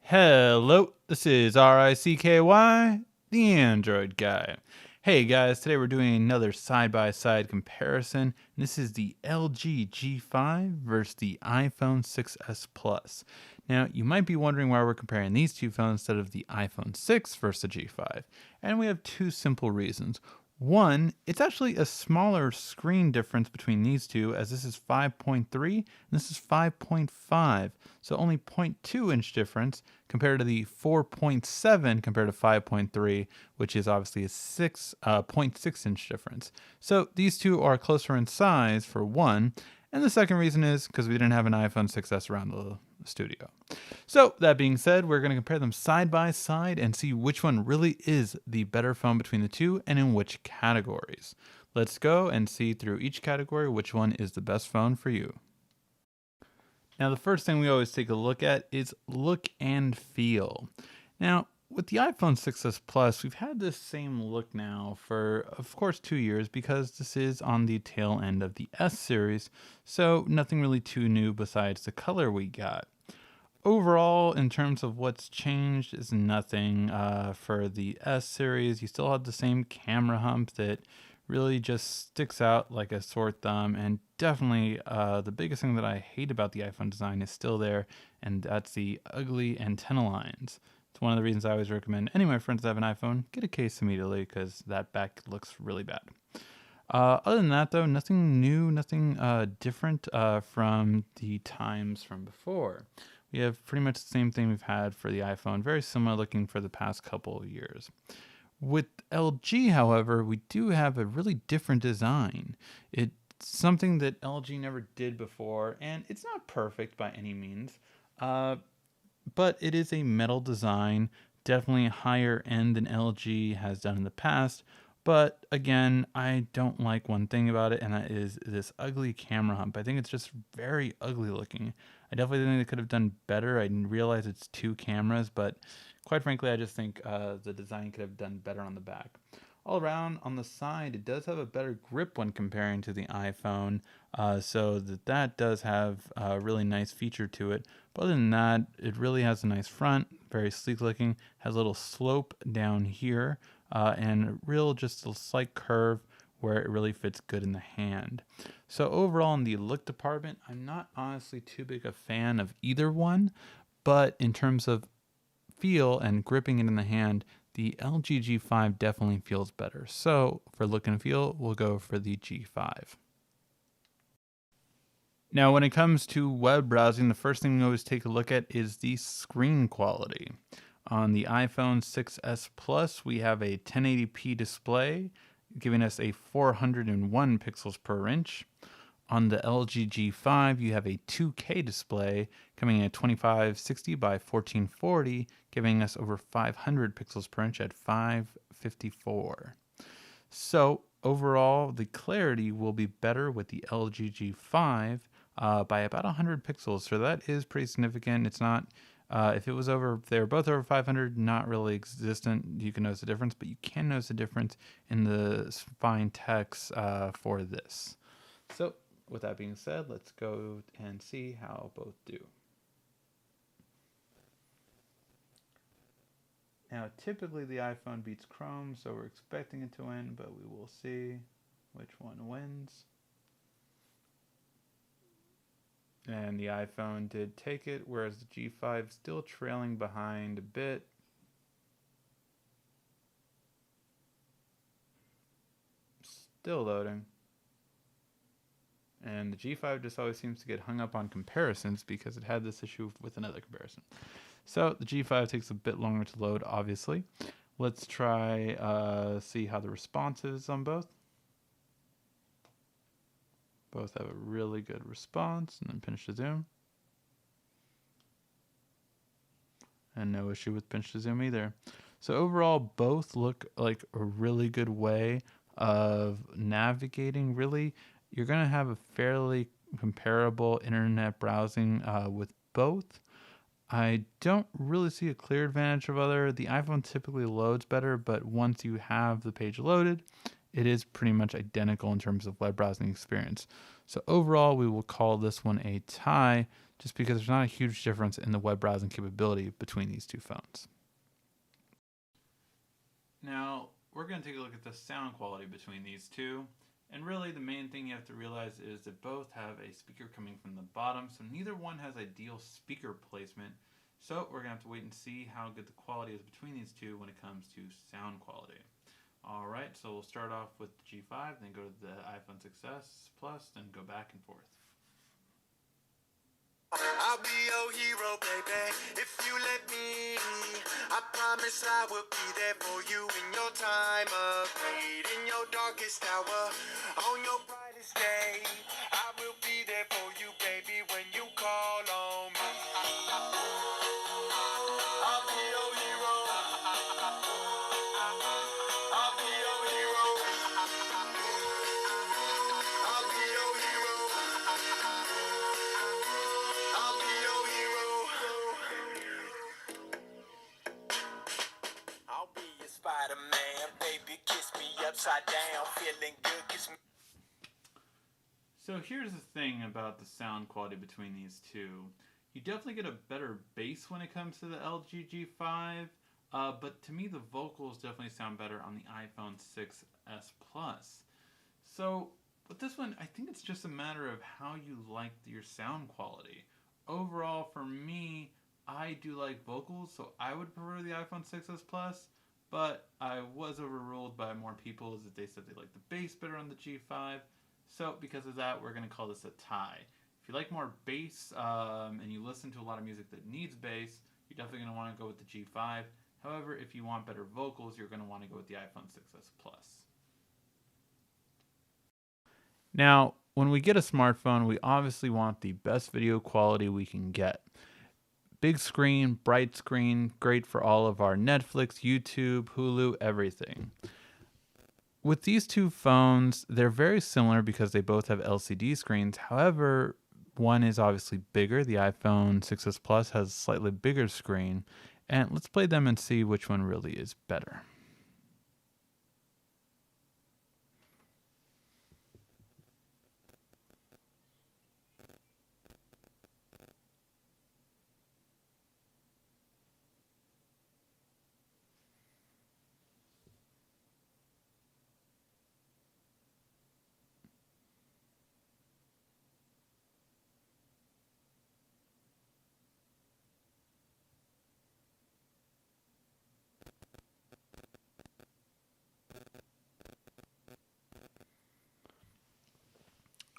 Hello, this is RICKY, the Android guy. Hey guys, today we're doing another side-by-side comparison. This is the LG G5 versus the iPhone 6s Plus. Now, you might be wondering why we're comparing these two phones instead of the iPhone 6 versus the G5. And we have two simple reasons. One, it's actually a smaller screen difference between these two, as this is 5.3 and this is 5.5, so only 0.2 inch difference compared to the 4.7 compared to 5.3, which is obviously a 0.6 inch difference. So these two are closer in size for one, and the second reason is because we didn't have an iPhone 6s around the studio. So that being said, we're going to compare them side by side and see which one really is the better phone between the two and in which categories. Let's go and see through each category which one is the best phone for you. Now, the first thing we always take a look at is look and feel. Now, with the iPhone 6s Plus, we've had this same look now for, of course, 2 years because this is on the tail end of the S series, so nothing really too new besides the color we got. Overall, in terms of what's changed, is nothing. For the S series, you still have the same camera hump that really just sticks out like a sore thumb, and definitely the biggest thing that I hate about the iPhone design is still there, and that's the ugly antenna lines. It's one of the reasons I always recommend any of my friends that have an iPhone get a case immediately because that back looks really bad. Other than that, though, nothing new, nothing different from the times from before. We have pretty much the same thing we've had for the iPhone, very similar looking for the past couple of years. With LG, however, we do have a really different design. It's something that LG never did before, and it's not perfect by any means, but it is a metal design, definitely higher end than LG has done in the past. But again, I don't like one thing about it, and that is this ugly camera hump. I think it's just very ugly looking. I definitely think they could have done better. I didn't realize it's two cameras, but quite frankly, I just think the design could have done better on the back. All around, on the side, it does have a better grip when comparing to the iPhone, so that does have a really nice feature to it. But other than that, it really has a nice front, very sleek looking, has a little slope down here, and real just a slight curve where it really fits good in the hand. So overall, in the look department, I'm not honestly too big a fan of either one, but in terms of feel and gripping it in the hand, the LG G5 definitely feels better. So for look and feel, we'll go for the G5. Now, when it comes to web browsing, the first thing we always take a look at is the screen quality. On the iPhone 6s Plus, we have a 1080p display, giving us a 401 pixels per inch. On the LG G5, you have a 2K display coming in at 2560 by 1440, giving us over 500 pixels per inch at 554. So overall, the clarity will be better with the LG G5 by about 100 pixels. So that is pretty significant. It's not, if they were both over 500, not really existent. You can notice the difference, but you can notice the difference in the fine text for this. So with that being said, let's go and see how both do. Now, typically the iPhone beats Chrome, so we're expecting it to win, but we will see which one wins. And the iPhone did take it, whereas the G5 still trailing behind a bit. Still loading. And the G5 just always seems to get hung up on comparisons because it had this issue with another comparison. So the G5 takes a bit longer to load, obviously. Let's try see how the response is on both. Both have a really good response, and then pinch to zoom. And no issue with pinch to zoom either. So overall, both look like a really good way of navigating. Really, you're going to have a fairly comparable internet browsing with both. I don't really see a clear advantage of other. The iPhone typically loads better, but once you have the page loaded, it is pretty much identical in terms of web browsing experience. So overall, we will call this one a tie. just because there's not a huge difference in the web browsing capability between these two phones. Now, we're going to take a look at the sound quality between these two. And really, the main thing you have to realize is that both have a speaker coming from the bottom, so neither one has ideal speaker placement. So we're going to have to wait and see how good the quality is between these two when it comes to sound quality. Alright, so we'll start off with the G5, then go to the iPhone 6s Plus, then go back and forth. I'll be your hero, baby, if you let me. I promise I will be there for you in your time of need, in your darkest hour, on your brightest day. I will be there for you, baby, when you call on me. I'll be your hero. I'll be your hero. I'll be your hero. I'll be your hero. I'll be your Spider-Man, baby, kiss me upside down, feeling good, kiss me. So here's the thing about the sound quality between these two. You definitely get a better bass when it comes to the LG G5, but to me the vocals definitely sound better on the iPhone 6s Plus. So with this one, I think it's just a matter of how you like your sound quality. Overall, for me, I do like vocals, so I would prefer the iPhone 6s Plus, but I was overruled by more people as they said they like the bass better on the G5. So because of that, we're going to call this a tie. If you like more bass and you listen to a lot of music that needs bass, you're definitely going to want to go with the G5. However, if you want better vocals, you're going to want to go with the iPhone 6s Plus. Now, when we get a smartphone, we obviously want the best video quality we can get. Big screen, bright screen, great for all of our Netflix, YouTube, Hulu, everything. With these two phones, they're very similar because they both have LCD screens. However, one is obviously bigger. The iPhone 6s Plus has a slightly bigger screen. And let's play them and see which one really is better.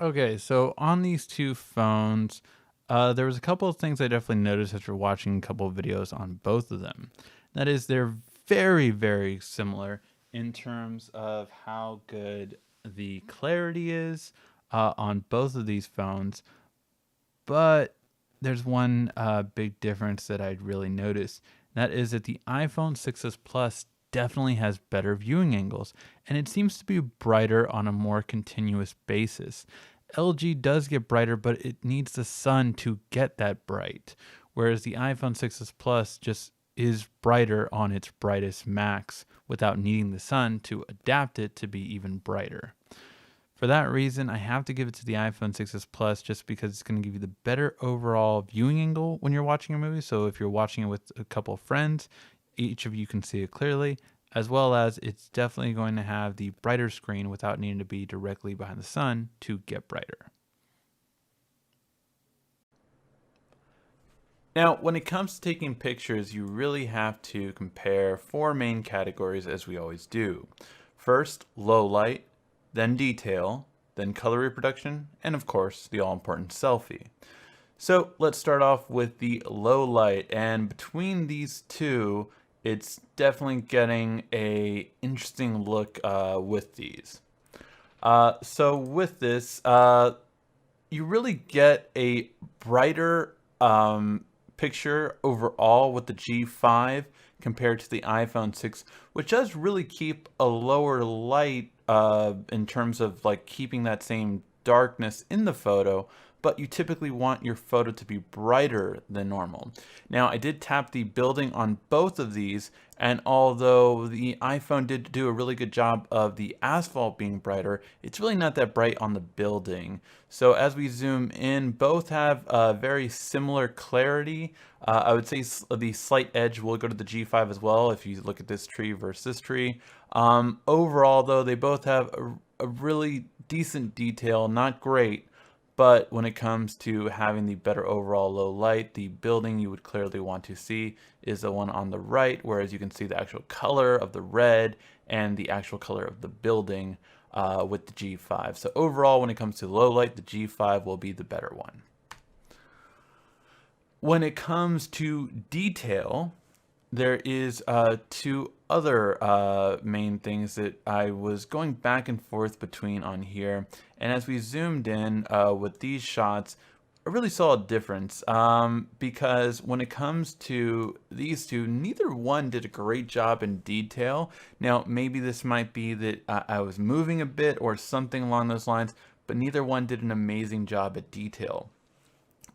Okay, so on these two phones, there was a couple of things I definitely noticed after watching a couple of videos on both of them. That is, they're very, very similar in terms of how good the clarity is on both of these phones. But there's one big difference that I'd really noticed. That is that the iPhone 6s Plus definitely has better viewing angles, and it seems to be brighter on a more continuous basis. LG does get brighter, but it needs the sun to get that bright, whereas the iPhone 6s Plus just is brighter on its brightest max without needing the sun to adapt it to be even brighter. For that reason, I have to give it to the iPhone 6s Plus just because it's going to give you the better overall viewing angle when you're watching a movie. So if you're watching it with a couple of friends, each of you can see it clearly, as well as it's definitely going to have the brighter screen without needing to be directly behind the sun to get brighter. Now, when it comes to taking pictures, you really have to compare four main categories as we always do. First, low light, then detail, then color reproduction, and of course, the all-important selfie. So let's start off with the low light, and between these two, it's definitely getting a interesting look with these. So with this, you really get a brighter picture overall with the G5 compared to the iPhone 6, which does really keep a lower light in terms of like keeping that same darkness in the photo, but you typically want your photo to be brighter than normal. Now, I did tap the building on both of these, and although the iPhone did do a really good job of the asphalt being brighter, it's really not that bright on the building. So as we zoom in, both have very similar clarity. I would say the slight edge will go to the G5 as well if you look at this tree versus this tree. Overall, though, they both have a really decent detail, not great, but when it comes to having the better overall low light, the building you would clearly want to see is the one on the right, whereas you can see the actual color of the red and the actual color of the building with the G5. So overall, when it comes to low light, the G5 will be the better one. When it comes to detail, there is two other main things that I was going back and forth between on here. And as we zoomed in with these shots, I really saw a difference because when it comes to these two, neither one did a great job in detail. Now, maybe this might be that I was moving a bit or something along those lines, but neither one did an amazing job at detail.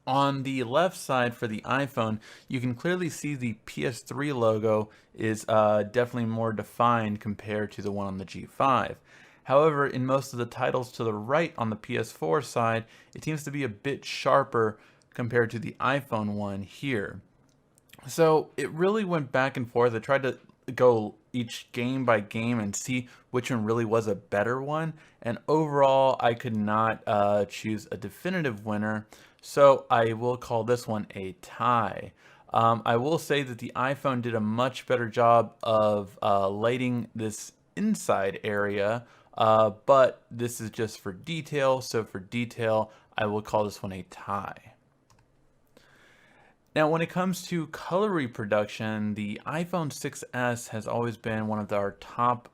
On the left side for the iPhone, you can clearly see the PS3 logo is definitely more defined compared to the one on the G5. However, in most of the titles to the right on the PS4 side, it seems to be a bit sharper compared to the iPhone one here. So it really went back and forth. I tried to go each game by game and see which one really was a better one. And overall, I could not choose a definitive winner. So I will call this one a tie. I will say that the iPhone did a much better job of lighting this inside area, but this is just for detail. So for detail, I will call this one a tie. Now, when it comes to color reproduction, the iPhone 6s has always been one of our top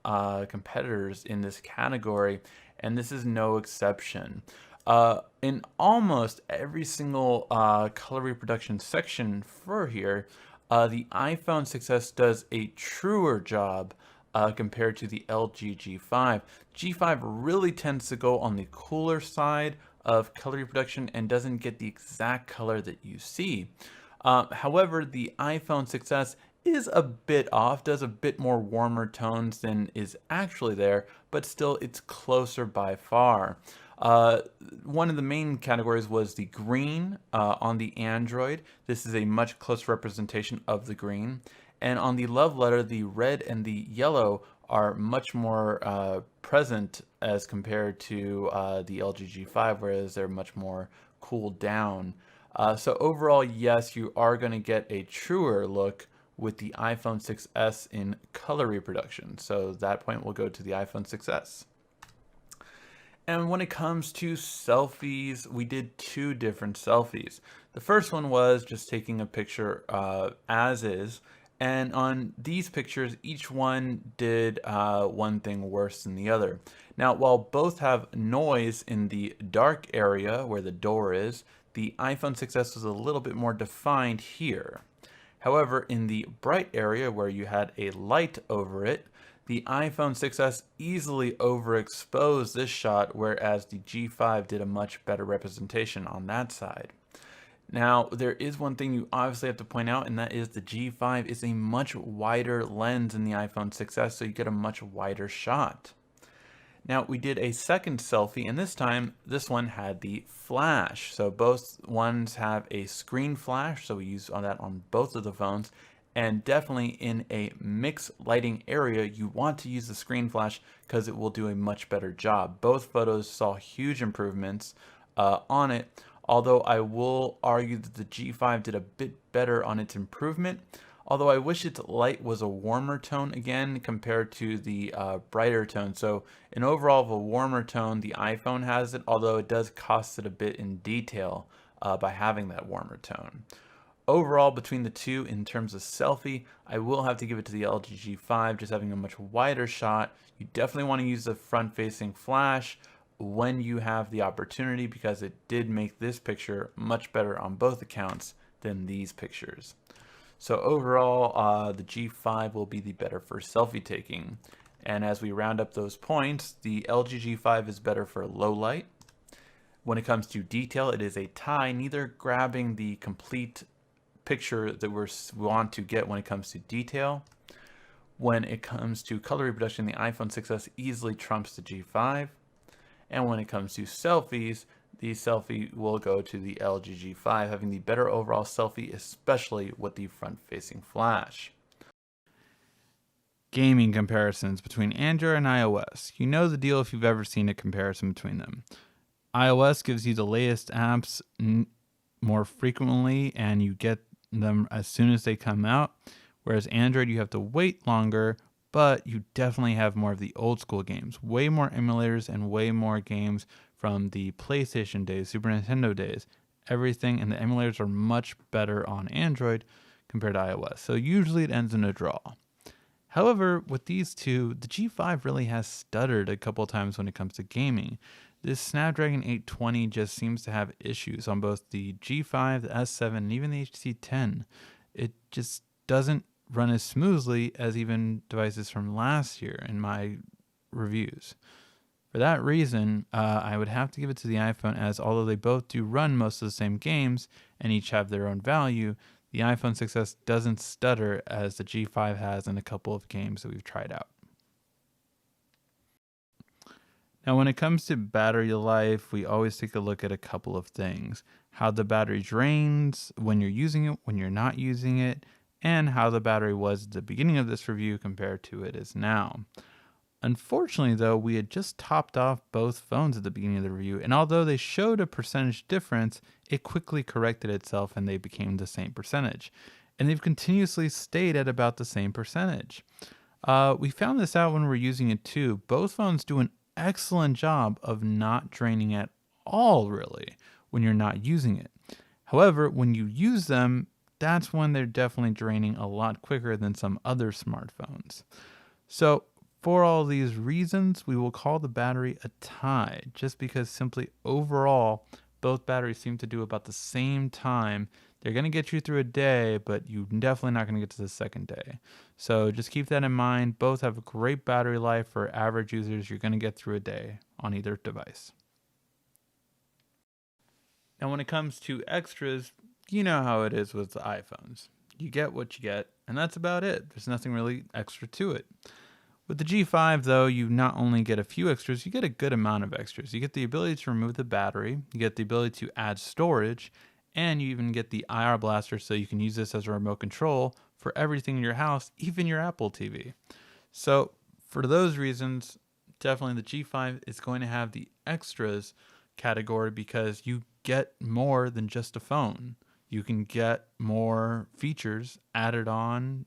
competitors in this category, and this is no exception. In almost every single color reproduction section for here, the iPhone 6s does a truer job compared to the LG G5. G5 really tends to go on the cooler side of color reproduction and doesn't get the exact color that you see. However, the iPhone 6s is a bit off, does a bit more warmer tones than is actually there, but still it's closer by far. One of the main categories was the green on the Android. This is a much closer representation of the green. And on the love letter, the red and the yellow are much more present as compared to the LG G5, whereas they're much more cooled down. So overall, yes, you are going to get a truer look with the iPhone 6s in color reproduction. So that point will go to the iPhone 6s. And when it comes to selfies, we did two different selfies. The first one was just taking a picture as is. And on these pictures, each one did one thing worse than the other. Now, while both have noise in the dark area where the door is, the iPhone 6s was a little bit more defined here. However, in the bright area where you had a light over it, the iPhone 6s easily overexposed this shot, whereas the G5 did a much better representation on that side. Now, there is one thing you obviously have to point out, and that is the G5 is a much wider lens in the iPhone 6s, so you get a much wider shot. Now, we did a second selfie, and this time, this one had the flash. So both ones have a screen flash, so we use that on both of the phones. And definitely in a mixed lighting area, you want to use the screen flash because it will do a much better job. Both photos saw huge improvements on it, although I will argue that the G5 did a bit better on its improvement. Although I wish its light was a warmer tone again compared to the brighter tone. So an overall of a warmer tone, the iPhone has it, although it does cost it a bit in detail by having that warmer tone. Overall, between the two, in terms of selfie, I will have to give it to the LG G5, just having a much wider shot. You definitely want to use the front-facing flash when you have the opportunity because it did make this picture much better on both accounts than these pictures. So overall, the G5 will be the better for selfie taking. And as we round up those points, the LG G5 is better for low light. When it comes to detail, it is a tie, neither grabbing the complete picture that we want to get when it comes to detail. When it comes to color reproduction, the iPhone 6s easily trumps the G5. And when it comes to selfies, the selfie will go to the LG G5, having the better overall selfie, especially with the front-facing flash. Gaming comparisons between Android and iOS. You know the deal if you've ever seen a comparison between them. iOS gives you the latest apps more frequently, and you get them as soon as they come out, whereas Android, you have to wait longer, but you definitely have more of the old school games. Way more emulators and way more games from the PlayStation days, Super Nintendo days. Everything, and the emulators are much better on Android compared to iOS. So usually it ends in a draw. However, with these two, the G5 really has stuttered a couple times when it comes to gaming. This Snapdragon 820 just seems to have issues on both the G5, the S7, and even the HTC10. It just doesn't run as smoothly as even devices from last year in my reviews. For that reason, I would have to give it to the iPhone, as although they both do run most of the same games and each have their own value, the iPhone 6s doesn't stutter as the G5 has in a couple of games that we've tried out. Now, when it comes to battery life, we always take a look at a couple of things. How the battery drains when you're using it, when you're not using it, and how the battery was at the beginning of this review compared to it is now. Unfortunately, though, we had just topped off both phones at the beginning of the review, and although they showed a percentage difference, it quickly corrected itself and they became the same percentage. And they've continuously stayed at about the same percentage. We found this out when we were using it too. Both phones do an excellent job of not draining at all, really, when you're not using it. However, when you use them, that's when they're definitely draining a lot quicker than some other smartphones. So, for all these reasons, we will call the battery a tie, just because simply overall, both batteries seem to do about the same time. They're going to get you through a day, but you're definitely not going to get to the second day. So just keep that in mind. Both have a great battery life for average users. You're going to get through a day on either device. Now, when it comes to extras, you know how it is with the iPhones. You get what you get, and that's about it. There's nothing really extra to it. With the G5, though, you not only get a few extras, you get a good amount of extras. You get the ability to remove the battery, you get the ability to add storage, and you even get the IR blaster, so you can use this as a remote control for everything in your house, even your Apple TV. So for those reasons, definitely the G5 is going to have the extras category, because you get more than just a phone. You can get more features added on,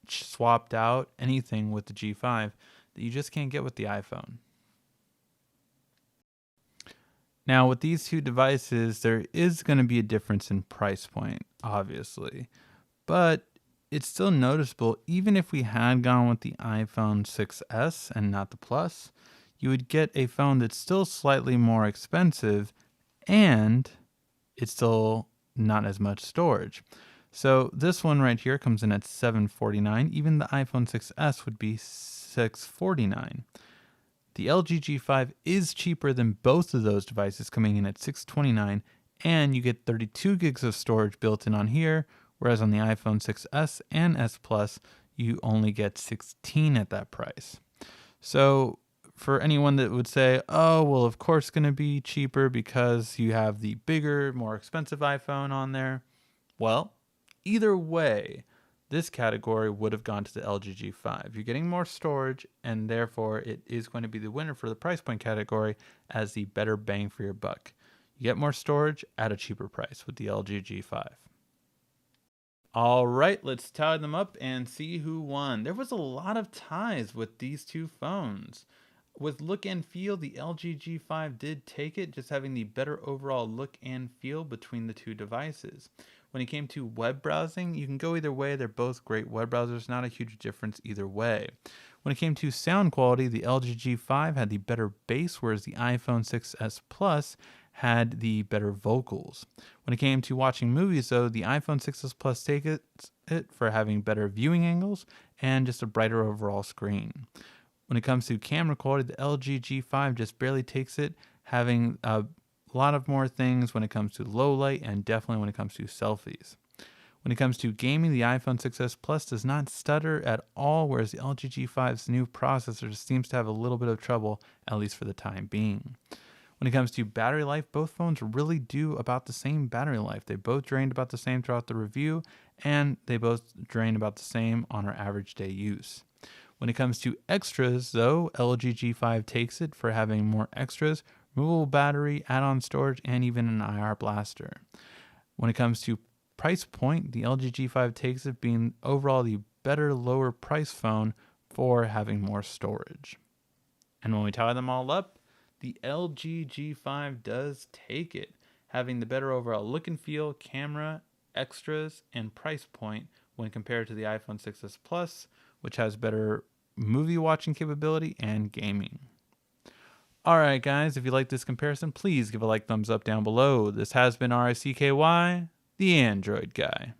swapped out, anything with the G5 that you just can't get with the iPhone. Now, with these two devices, there is going to be a difference in price point, obviously, but it's still noticeable. Even if we had gone with the iPhone 6s and not the Plus, you would get a phone that's still slightly more expensive, and it's still not as much storage. So this one right here comes in at $749. Even the iPhone 6s would be $649. The LG G5 is cheaper than both of those devices, coming in at $629, and you get 32 gigs of storage built in on here, whereas on the iPhone 6s and S Plus, you only get 16 at that price. So for anyone that would say, oh, well, of course it's going to be cheaper because you have the bigger, more expensive iPhone on there. Well, either way, this category would have gone to the LG G5. You're getting more storage, and therefore it is going to be the winner for the price point category as the better bang for your buck. You get more storage at a cheaper price with the LG G5. All right, let's tally them up and see who won. There was a lot of ties with these two phones. With look and feel, the LG G5 did take it, just having the better overall look and feel between the two devices. When it came to web browsing, you can go either way. They're both great web browsers, not a huge difference either way. When it came to sound quality, the LG G5 had the better bass, whereas the iPhone 6s Plus had the better vocals. When it came to watching movies, though, the iPhone 6s Plus takes it for having better viewing angles and just a brighter overall screen. When it comes to camera quality, the LG G5 just barely takes it, having a a lot of more things when it comes to low light and definitely when it comes to selfies. When it comes to gaming, the iPhone 6s Plus does not stutter at all, whereas the LG G5's new processor seems to have a little bit of trouble, at least for the time being. When it comes to battery life, both phones really do about the same battery life. They both drained about the same throughout the review, and they both drain about the same on our average day use. When it comes to extras, though, LG G5 takes it for having more extras, removable battery, add-on storage, and even an IR blaster. When it comes to price point, the LG G5 takes it, being overall the better lower price phone for having more storage. And when we tie them all up, the LG G5 does take it, having the better overall look and feel, camera, extras, and price point when compared to the iPhone 6s Plus, which has better movie watching capability and gaming. Alright guys, if you like this comparison, please give a thumbs up down below. This has been RICKY, the Android Guy.